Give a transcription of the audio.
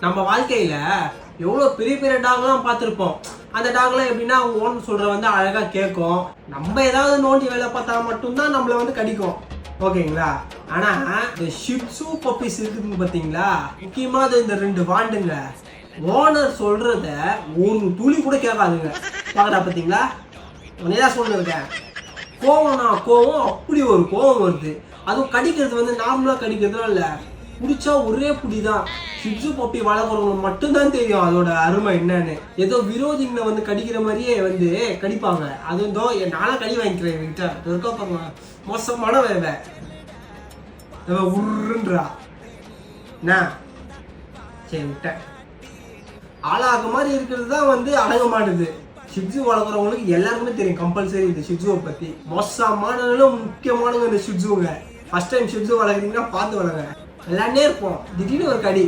நம்ம வாழ்க்கையில எவ்வளோ பெரிய பெரிய டாக்லாம் பார்த்துருப்போம். அந்த டாக்லாம் எப்படின்னா அவங்க ஓன் சொல்ற வந்து அழகா கேட்கும். நம்ம ஏதாவது நோண்டி வேலை பார்த்தா மட்டும்தான் நம்மள வந்து கடிக்கும். ஓகேங்களா? ஆனா இந்த ஷிட்சு பப்பீஸ் இருக்குதுங்க பார்த்தீங்களா, முக்கியமா இந்த 2 வாண்டுங்க ஓனர் சொல்றத ஒரு துளி கூட கேட்காதுங்க. பாக்குறா பார்த்தீங்களா? உன்னைதான் சொல்லிருக்கேன், கோவம்னா கோவம், அப்படி ஒரு கோவம் வருது. அதுவும் கடிக்கிறது வந்து நார்மலா கடிக்கிறதுலாம் இல்லை, பிடிச்சா ஒரே புடிதான். ஷிட்சு பப்பி வளர்க்குறவங்க மட்டும்தான் தெரியும் அதோட அருமை என்னன்னு. ஏதோ விரோதிங்களை வந்து கடிக்கிற மாதிரியே வந்து கடிப்பாங்க. அது இதோ நானும் கடி வாங்கிக்கிறேன் என்கிட்ட இருக்கா பாருங்க, மோசமான வேலை உருன்றா என்ன. சரி விட்டேன். ஆளாக மாதிரி இருக்கிறது தான் வந்து அடங்க மாட்டுது. ஷிட்சு வளர்க்குறவங்களுக்கு எல்லாருக்குமே தெரியும் கம்பல்சரி இந்த ஷிட்சுவை பற்றி. மோசமான முக்கியமானவங்க இந்த ஷிட்சுங்க. ஃபர்ஸ்ட் டைம் ஷிட்சு வளர்க்குறீங்கன்னா பார்த்து வளங்க. விளையாண்டே இருப்போம், திடீர்னு ஒரு கடி.